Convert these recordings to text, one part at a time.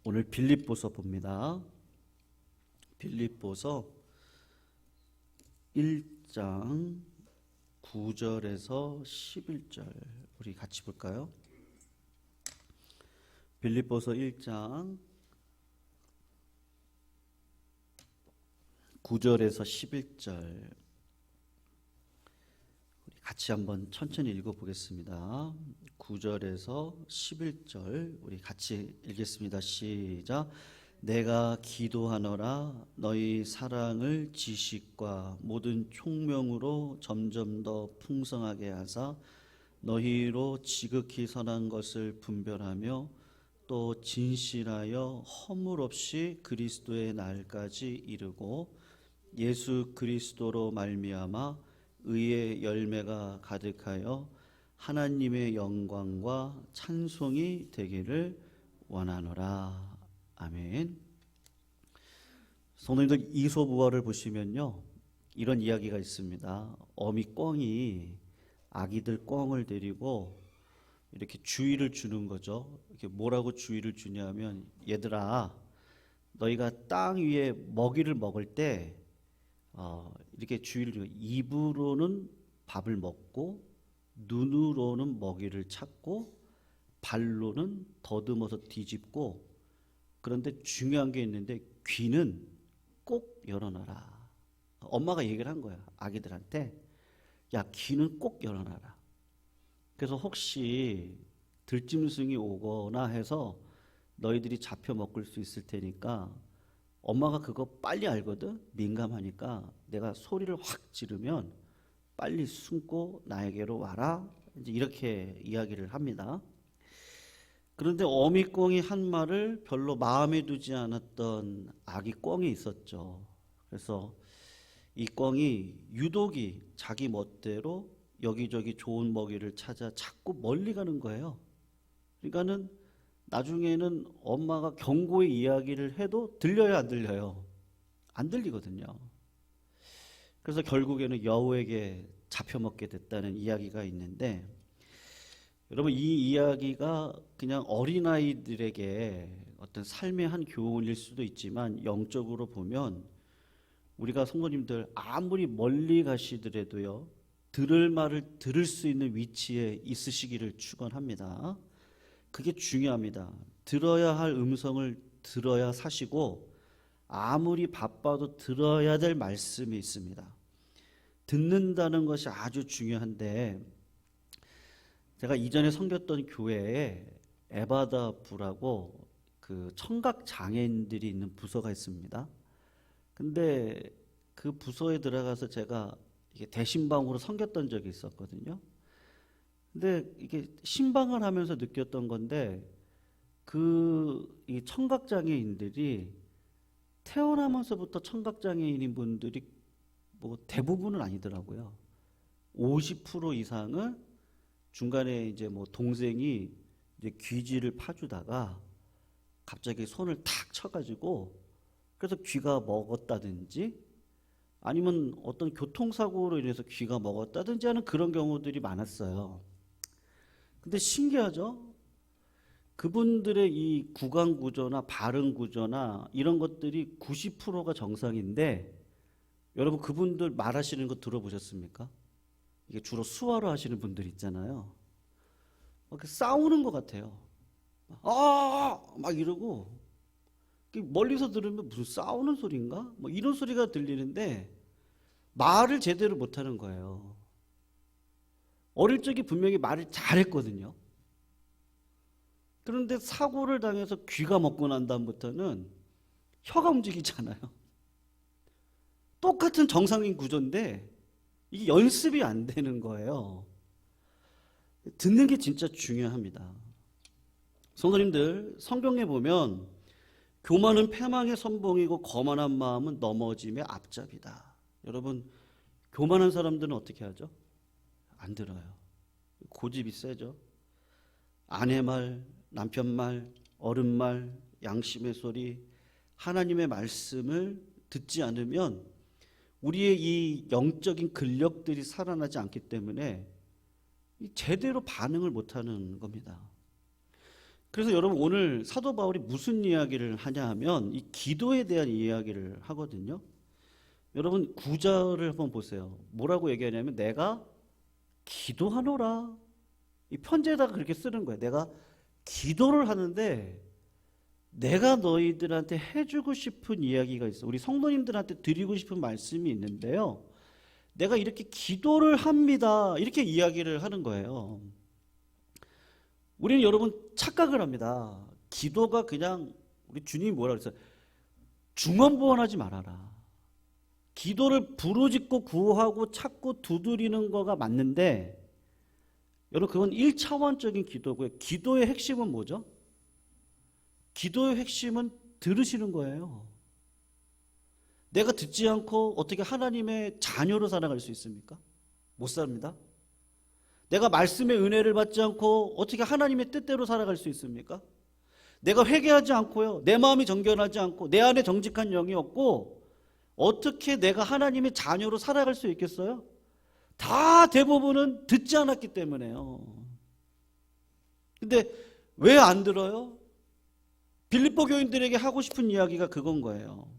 오늘 빌립보서 봅니다. 빌립보서 1장 9절에서 11절 우리 같이 볼까요? 빌립보서 1장 9절에서 11절 우리 같이 한번 천천히 읽어보겠습니다. 9절에서 11절 우리 같이 읽겠습니다. 시작. 내가 기도하노라 너희 사랑을 지식과 모든 총명으로 점점 더 풍성하게 하사 너희로 지극히 선한 것을 분별하며 또 진실하여 허물 없이 그리스도의 날까지 이르고 예수 그리스도로 말미암아 의의 열매가 가득하여 하나님의 영광과 찬송이 되기를 원하노라. 아멘. 성도님들, 이솝우화를 보시면요 이런 이야기가 있습니다. 어미 꿩이 아기들 꿩을 데리고 이렇게 주의를 주는 거죠. 이렇게 뭐라고 주의를 주냐면, 얘들아 너희가 땅 위에 먹이를 먹을 때 이렇게 주의를 주고, 입으로는 밥을 먹고 눈으로는 먹이를 찾고 발로는 더듬어서 뒤집고, 그런데 중요한 게 있는데 귀는 꼭 열어놔라. 엄마가 얘기를 한 거야, 아기들한테. 야, 귀는 꼭 열어놔라. 그래서 혹시 들짐승이 오거나 해서 너희들이 잡혀 먹을 수 있을 테니까, 엄마가 그거 빨리 알거든. 민감하니까 내가 소리를 확 지르면 빨리 숨고 나에게로 와라. 이제 이렇게 이야기를 합니다. 그런데 어미꿩이 한 말을 별로 마음에 두지 않았던 아기 꿩이 있었죠. 그래서 이 꿩이 유독이 자기 멋대로 여기저기 좋은 먹이를 찾아 자꾸 멀리 가는 거예요. 그러니까는 나중에는 엄마가 경고의 이야기를 해도 들려요, 안 들려요? 안 들리거든요. 그래서 결국에는 여우에게 잡혀먹게 됐다는 이야기가 있는데, 여러분, 이 이야기가 그냥 어린아이들에게 어떤 삶의 한 교훈일 수도 있지만, 영적으로 보면 우리가 성도님들 아무리 멀리 가시더라도요 들을 말을 들을 수 있는 위치에 있으시기를 축원합니다. 그게 중요합니다. 들어야 할 음성을 들어야 사시고, 아무리 바빠도 들어야 될 말씀이 있습니다. 듣는다는 것이 아주 중요한데, 제가 이전에 섬겼던 교회에 에바다 부라고 그 청각 장애인들이 있는 부서가 있습니다. 근데 그 부서에 들어가서 제가 이게 대신방으로 섬겼던 적이 있었거든요. 근데 이게 신방을 하면서 느꼈던 건데, 이 청각장애인들이 태어나면서부터 청각장애인인 분들이 뭐 대부분은 아니더라고요. 50% 이상은 중간에 이제 뭐 동생이 이제 귀지를 파주다가 갑자기 손을 탁 쳐가지고 그래서 귀가 먹었다든지, 아니면 어떤 교통사고로 인해서 귀가 먹었다든지 하는 그런 경우들이 많았어요. 근데 신기하죠? 그분들의 이 구강 구조나 발음 구조나 이런 것들이 90%가 정상인데, 여러분 그분들 말하시는 거 들어보셨습니까? 이게 주로 수화로 하시는 분들 있잖아요. 싸우는 것 같아요. 막 이러고, 멀리서 들으면 무슨 싸우는 소리인가? 뭐 이런 소리가 들리는데 말을 제대로 못하는 거예요. 어릴 적에 분명히 말을 잘했거든요. 그런데 사고를 당해서 귀가 먹고 난 다음부터는 혀가 움직이잖아요. 똑같은 정상인 구조인데 이게 연습이 안 되는 거예요. 듣는 게 진짜 중요합니다. 성도님들, 성경에 보면 교만은 패망의 선봉이고 거만한 마음은 넘어짐의 앞잡이다. 여러분, 교만한 사람들은 어떻게 하죠? 안 들어요. 고집이 세죠. 아내 말, 남편 말, 어른 말, 양심의 소리, 하나님의 말씀을 듣지 않으면 우리의 이 영적인 근력들이 살아나지 않기 때문에 제대로 반응을 못하는 겁니다. 그래서 여러분 오늘 사도 바울이 무슨 이야기를 하냐 하면 이 기도에 대한 이야기를 하거든요. 여러분 9절을 한번 보세요. 뭐라고 얘기하냐면 내가 기도하노라. 이 편지에다가 그렇게 쓰는 거예요. 내가 기도를 하는데 내가 너희들한테 해주고 싶은 이야기가 있어. 우리 성도님들한테 드리고 싶은 말씀이 있는데요. 내가 이렇게 기도를 합니다. 이렇게 이야기를 하는 거예요. 우리는 여러분 착각을 합니다. 기도가 그냥 우리 주님이 뭐라 그랬어요? 중언부언하지 말아라. 기도를 부르짖고 구하고 찾고 두드리는 거가 맞는데 여러분 그건 1차원적인 기도고요. 기도의 핵심은 뭐죠? 기도의 핵심은 들으시는 거예요. 내가 듣지 않고 어떻게 하나님의 자녀로 살아갈 수 있습니까? 못 삽니다. 내가 말씀의 은혜를 받지 않고 어떻게 하나님의 뜻대로 살아갈 수 있습니까? 내가 회개하지 않고요. 내 마음이 정결하지 않고 내 안에 정직한 영이 없고 어떻게 내가 하나님의 자녀로 살아갈 수 있겠어요? 다 대부분은 듣지 않았기 때문에요. 근데 왜 안 들어요? 빌립보 교인들에게 하고 싶은 이야기가 그건 거예요.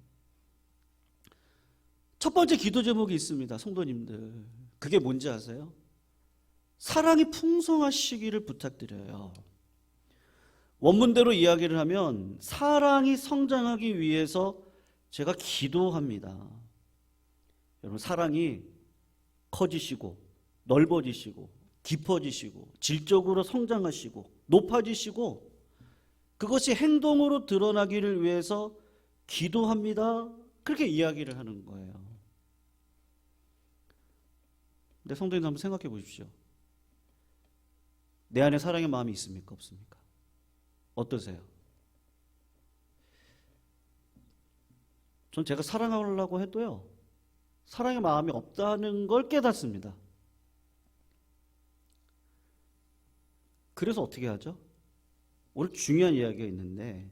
첫 번째 기도 제목이 있습니다. 성도님들. 그게 뭔지 아세요? 사랑이 풍성하시기를 부탁드려요. 원문대로 이야기를 하면 사랑이 성장하기 위해서 제가 기도합니다. 여러분 사랑이 커지시고 넓어지시고 깊어지시고 질적으로 성장하시고 높아지시고 그것이 행동으로 드러나기를 위해서 기도합니다. 그렇게 이야기를 하는 거예요. 근데 성도님 한번 생각해 보십시오. 내 안에 사랑의 마음이 있습니까? 없습니까? 어떠세요? 전 제가 사랑하려고 해도요. 사랑의 마음이 없다는 걸 깨닫습니다. 그래서 어떻게 하죠? 오늘 중요한 이야기가 있는데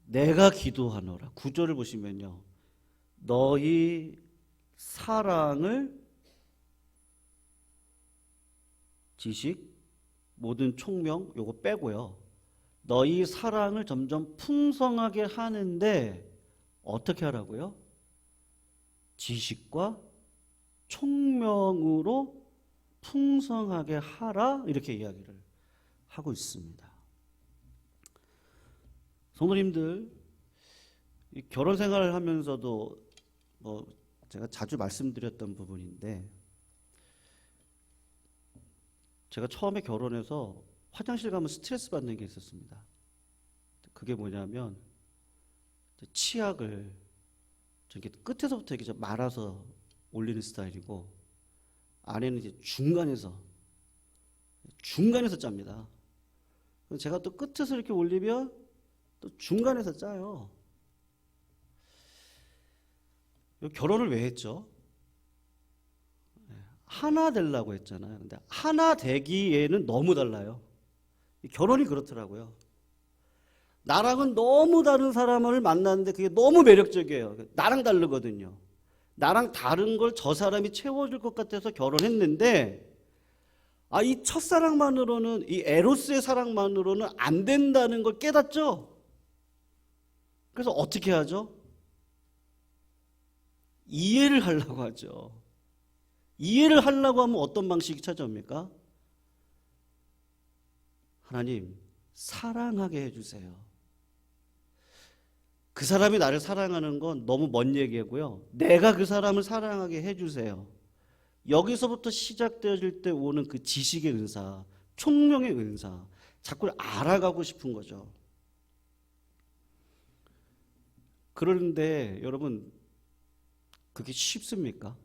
내가 기도하노라. 9절을 보시면요. 너희 사랑을 지식, 모든 총명 요거 빼고요. 너희 사랑을 점점 풍성하게 하는데 어떻게 하라고요? 지식과 총명으로 풍성하게 하라 이렇게 이야기를 하고 있습니다. 성도님들 결혼 생활을 하면서도 제가 자주 말씀드렸던 부분인데 제가 처음에 결혼해서 화장실 가면 스트레스 받는 게 있었습니다. 그게 뭐냐면 치약을 이렇게 끝에서부터 이렇게 말아서 올리는 스타일이고 안에는 이제 중간에서 짭니다. 제가 또 끝에서 이렇게 올리면 또 중간에서 짜요. 결혼을 왜 했죠? 하나 되려고 했잖아요. 근데 하나 되기에는 너무 달라요. 결혼이 그렇더라고요. 나랑은 너무 다른 사람을 만났는데 그게 너무 매력적이에요. 나랑 다르거든요. 나랑 다른 걸 저 사람이 채워줄 것 같아서 결혼했는데 이 첫사랑만으로는 이 에로스의 사랑만으로는 안 된다는 걸 깨닫죠. 그래서 어떻게 하죠? 이해를 하려고 하죠. 이해를 하려고 하면 어떤 방식이 찾아옵니까? 하나님 사랑하게 해주세요. 그 사람이 나를 사랑하는 건 너무 먼 얘기고요. 내가 그 사람을 사랑하게 해주세요. 여기서부터 시작되어질 때 오는 그 지식의 은사, 총명의 은사, 자꾸 알아가고 싶은 거죠. 그런데 여러분 그게 쉽습니까?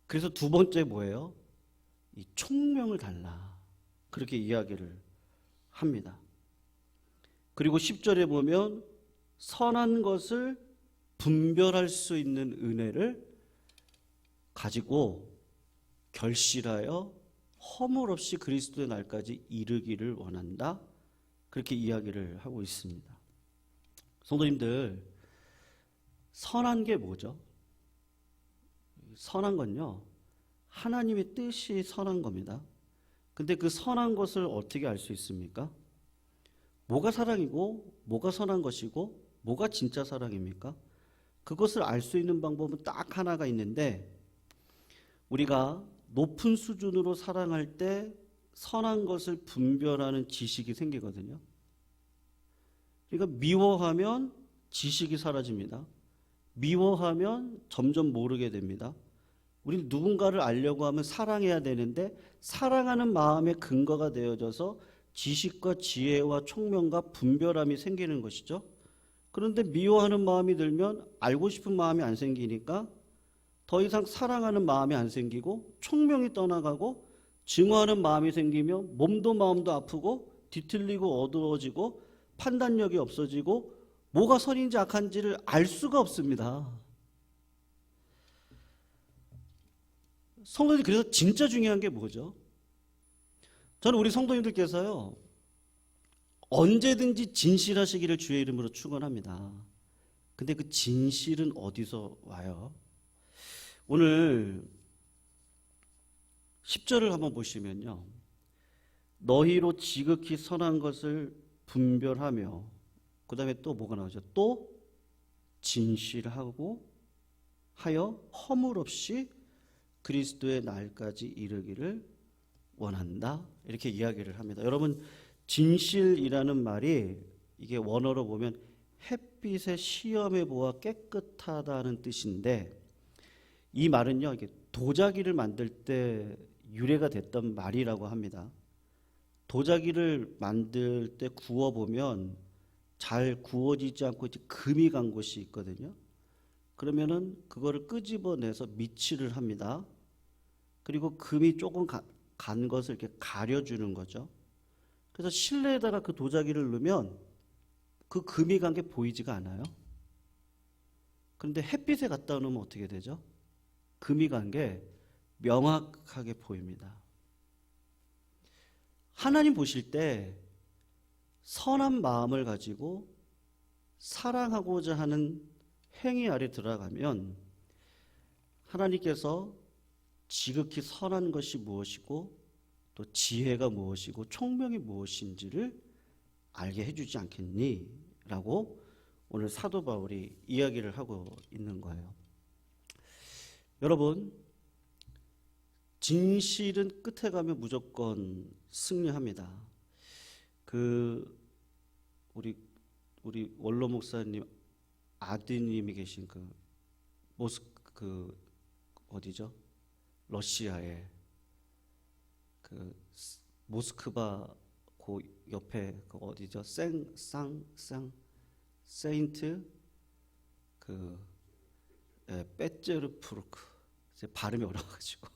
그래서 두 번째 뭐예요? 이 총명을 달라. 그렇게 이야기를 합니다. 그리고 10절에 보면 선한 것을 분별할 수 있는 은혜를 가지고 결실하여 허물 없이 그리스도의 날까지 이르기를 원한다. 그렇게 이야기를 하고 있습니다. 성도님들, 선한 게 뭐죠? 선한 건요, 하나님의 뜻이 선한 겁니다. 근데 그 선한 것을 어떻게 알 수 있습니까? 뭐가 사랑이고 뭐가 선한 것이고 뭐가 진짜 사랑입니까? 그것을 알 수 있는 방법은 딱 하나가 있는데, 우리가 높은 수준으로 사랑할 때 선한 것을 분별하는 지식이 생기거든요. 그러니까 미워하면 지식이 사라집니다. 미워하면 점점 모르게 됩니다. 우리는 누군가를 알려고 하면 사랑해야 되는데, 사랑하는 마음의 근거가 되어져서 지식과 지혜와 총명과 분별함이 생기는 것이죠. 그런데 미워하는 마음이 들면 알고 싶은 마음이 안 생기니까 더 이상 사랑하는 마음이 안 생기고 총명이 떠나가고, 증오하는 마음이 생기면 몸도 마음도 아프고 뒤틀리고 어두워지고 판단력이 없어지고 뭐가 선인지 악한지를 알 수가 없습니다. 성도님, 그래서 진짜 중요한 게 뭐죠? 저는 우리 성도님들께서요, 언제든지 진실하시기를 주의 이름으로 축원합니다. 근데 그 진실은 어디서 와요? 오늘 10절을 한번 보시면요, 너희로 지극히 선한 것을 분별하며, 그 다음에 또 뭐가 나오죠? 또 진실하고 하여 허물 없이 그리스도의 날까지 이르기를 원한다, 이렇게 이야기를 합니다. 여러분, 진실이라는 말이 이게 원어로 보면 햇빛의 시험해 보아 깨끗하다는 뜻인데, 이 말은요, 이게 도자기를 만들 때 유래가 됐던 말이라고 합니다. 도자기를 만들 때 구워보면 잘 구워지지 않고 이제 금이 간 곳이 있거든요. 그러면은 그거를 끄집어내서 미치를 합니다. 그리고 금이 조금 간 것을 이렇게 가려주는 거죠. 그래서 실내에다가 그 도자기를 넣으면 그 금이 간 게 보이지가 않아요. 그런데 햇빛에 갖다 놓으면 어떻게 되죠? 금이 간 게 명확하게 보입니다. 하나님 보실 때 선한 마음을 가지고 사랑하고자 하는 행위 아래 들어가면 하나님께서 지극히 선한 것이 무엇이고 또 지혜가 무엇이고 총명이 무엇인지를 알게 해주지 않겠니? 라고 오늘 사도 바울이 이야기를 하고 있는 거예요. 여러분, 진실은 끝에 가면 무조건 승리합니다. 우리 원로 목사님 아드님이 계신 어디죠? 러시아에 모스크바 그 옆에 어디죠? 세인트 빼제르푸르크, 발음이 어려워가지고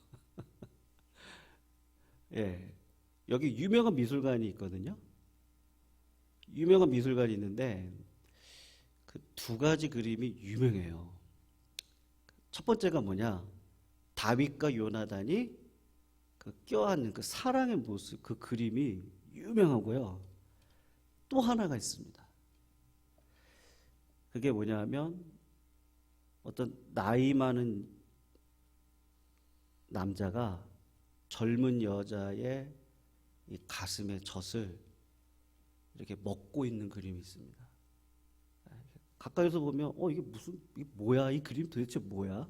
예, 여기 유명한 미술관이 있거든요. 유명한 미술관이 있는데 그 두 가지 그림이 유명해요. 첫 번째가 뭐냐? 다윗과 요나단이 껴안는 그 사랑의 모습, 그 그림이 유명하고요. 또 하나가 있습니다. 그게 뭐냐면 어떤 나이 많은 남자가 젊은 여자의 이 가슴의 젖을 이렇게 먹고 있는 그림이 있습니다. 가까이서 보면 이게 뭐야? 이 그림 도대체 뭐야?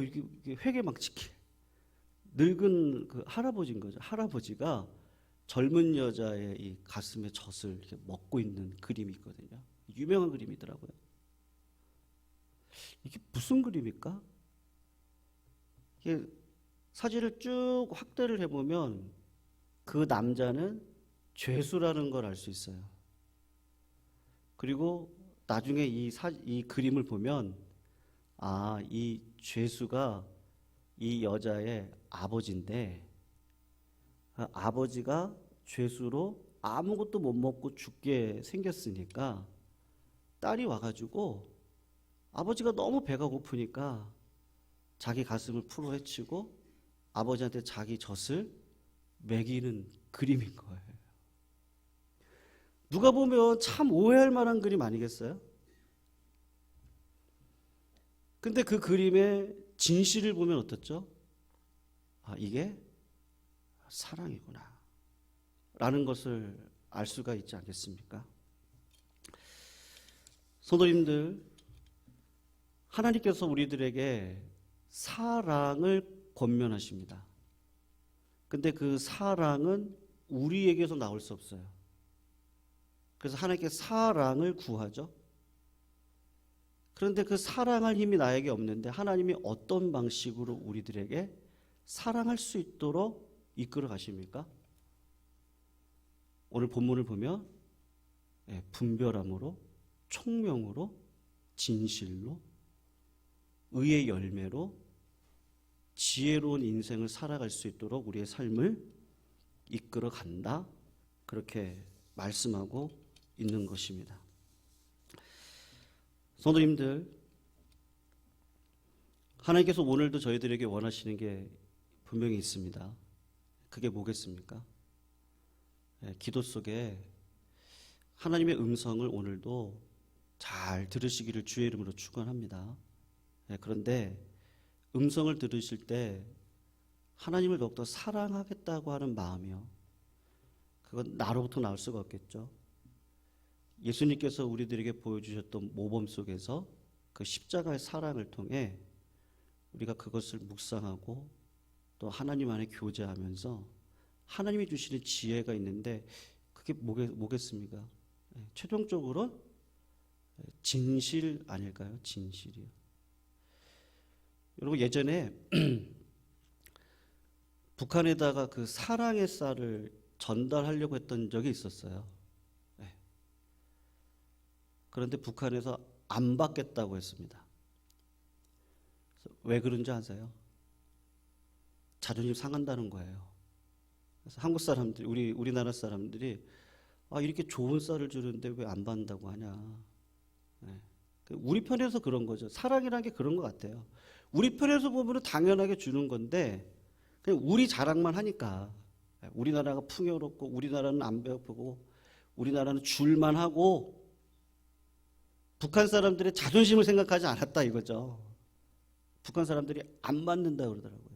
이게 회개망치게 늙은 그 할아버지인 거죠. 할아버지가 젊은 여자의 이 가슴의 젖을 이렇게 먹고 있는 그림이 있거든요. 유명한 그림이더라고요. 이게 무슨 그림일까? 이게 사진을 쭉 확대를 해보면 그 남자는 죄수라는 걸 알 수 있어요. 그리고 나중에 이 그림을 보면 이 죄수가 이 여자의 아버지인데, 아버지가 죄수로 아무것도 못 먹고 죽게 생겼으니까 딸이 와가지고 아버지가 너무 배가 고프니까 자기 가슴을 풀어헤치고 아버지한테 자기 젖을 먹이는 그림인 거예요. 누가 보면 참 오해할 만한 그림 아니겠어요? 근데 그 그림의 진실을 보면 어떻죠? 이게 사랑이구나 라는 것을 알 수가 있지 않겠습니까? 성도님들, 하나님께서 우리들에게 사랑을 권면하십니다. 근데 그 사랑은 우리에게서 나올 수 없어요. 그래서 하나님께 사랑을 구하죠. 그런데 그 사랑할 힘이 나에게 없는데 하나님이 어떤 방식으로 우리들에게 사랑할 수 있도록 이끌어 가십니까? 오늘 본문을 보면 분별함으로, 총명으로, 진실로, 의의 열매로 지혜로운 인생을 살아갈 수 있도록 우리의 삶을 이끌어 간다. 그렇게 말씀하고 있는 것입니다. 성도님들, 하나님께서 오늘도 저희들에게 원하시는 게 분명히 있습니다. 그게 뭐겠습니까? 기도 속에 하나님의 음성을 오늘도 잘 들으시기를 주의 이름으로 축원합니다. 그런데 음성을 들으실 때 하나님을 더욱더 사랑하겠다고 하는 마음이요, 그건 나로부터 나올 수가 없겠죠. 예수님께서 우리들에게 보여주셨던 모범 속에서 그 십자가의 사랑을 통해 우리가 그것을 묵상하고 또 하나님 안에 교제하면서 하나님이 주시는 지혜가 있는데 그게 뭐겠습니까? 최종적으로 진실 아닐까요? 진실이요. 여러분, 예전에 북한에다가 그 사랑의 쌀을 전달하려고 했던 적이 있었어요. 그런데 북한에서 안 받겠다고 했습니다. 왜 그런지 아세요? 자존심 상한다는 거예요. 그래서 한국 사람들이, 우리나라 사람들이 이렇게 좋은 쌀을 주는데 왜 안 받는다고 하냐. 우리 편에서 그런 거죠. 사랑이라는 게 그런 것 같아요. 우리 편에서 보면 당연하게 주는 건데 그냥 우리 자랑만 하니까, 우리나라가 풍요롭고 우리나라는 안 배고프고 우리나라는 줄만 하고 북한 사람들의 자존심을 생각하지 않았다 이거죠. 북한 사람들이 안 받는다 그러더라고요.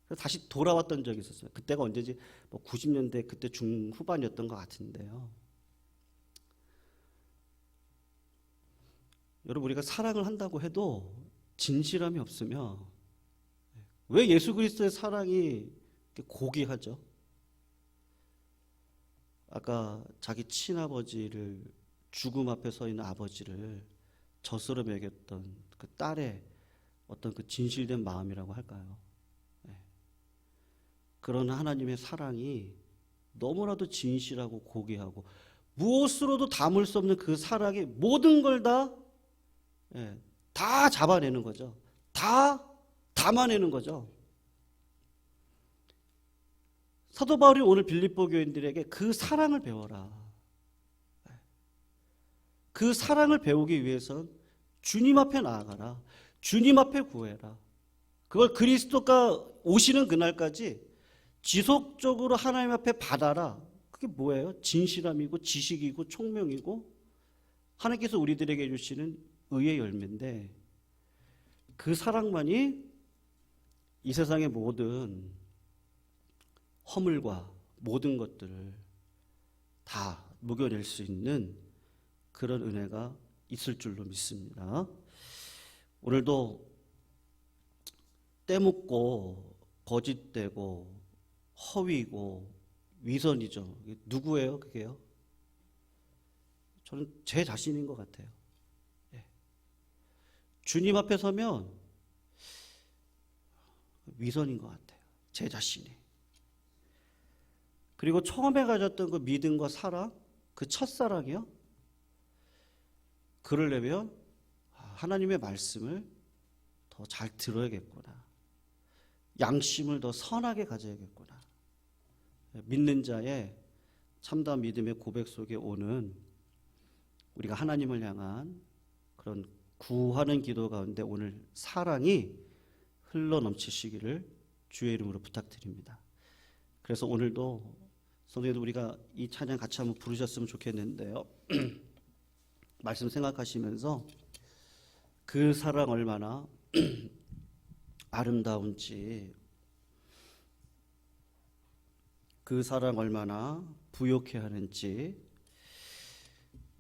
그래서 다시 돌아왔던 적이 있었어요. 그때가 언제지? 90년대 그때 중후반이었던 것 같은데요. 여러분, 우리가 사랑을 한다고 해도 진실함이 없으면 왜 예수 그리스도의 사랑이 고귀하죠? 아까 자기 친아버지를, 죽음 앞에 서 있는 아버지를 젖으로 먹였던 그 딸의 어떤 그 진실된 마음이라고 할까요? 그런 하나님의 사랑이 너무나도 진실하고 고귀하고 무엇으로도 담을 수 없는 그 사랑이 모든 걸 다 잡아내는 거죠. 다 담아내는 거죠. 사도 바울이 오늘 빌립보 교인들에게 그 사랑을 배워라. 그 사랑을 배우기 위해선 주님 앞에 나아가라. 주님 앞에 구해라. 그걸 그리스도가 오시는 그날까지 지속적으로 하나님 앞에 받아라. 그게 뭐예요? 진실함이고 지식이고 총명이고 하나님께서 우리들에게 주시는 의의 열매인데, 그 사랑만이 이 세상의 모든 허물과 모든 것들을 다 녹여낼 수 있는 그런 은혜가 있을 줄로 믿습니다. 오늘도 떼묻고 거짓되고 허위고 위선이죠. 누구예요? 그게요? 저는 제 자신인 것 같아요. 주님 앞에 서면 위선인 것 같아요. 제 자신이. 그리고 처음에 가졌던 그 믿음과 사랑, 그 첫사랑이요, 그러려면 하나님의 말씀을 더 잘 들어야겠구나. 양심을 더 선하게 가져야겠구나. 믿는 자의 참다운 믿음의 고백 속에 오는 우리가 하나님을 향한 그런 구하는 기도 가운데 오늘 사랑이 흘러넘치시기를 주의 이름으로 부탁드립니다. 그래서 오늘도 성도님들, 우리가 이 찬양 같이 한번 부르셨으면 좋겠는데요. 말씀 생각하시면서 그 사랑 얼마나 아름다운지 그 사랑 얼마나 부욕해 하는지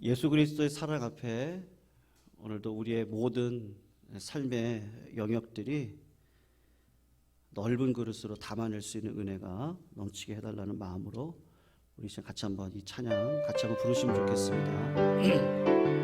예수 그리스도의 사랑 앞에 오늘도 우리의 모든 삶의 영역들이 넓은 그릇으로 담아낼 수 있는 은혜가 넘치게 해달라는 마음으로 우리 이제 같이 한번 이 찬양 같이 한번 부르시면 좋겠습니다.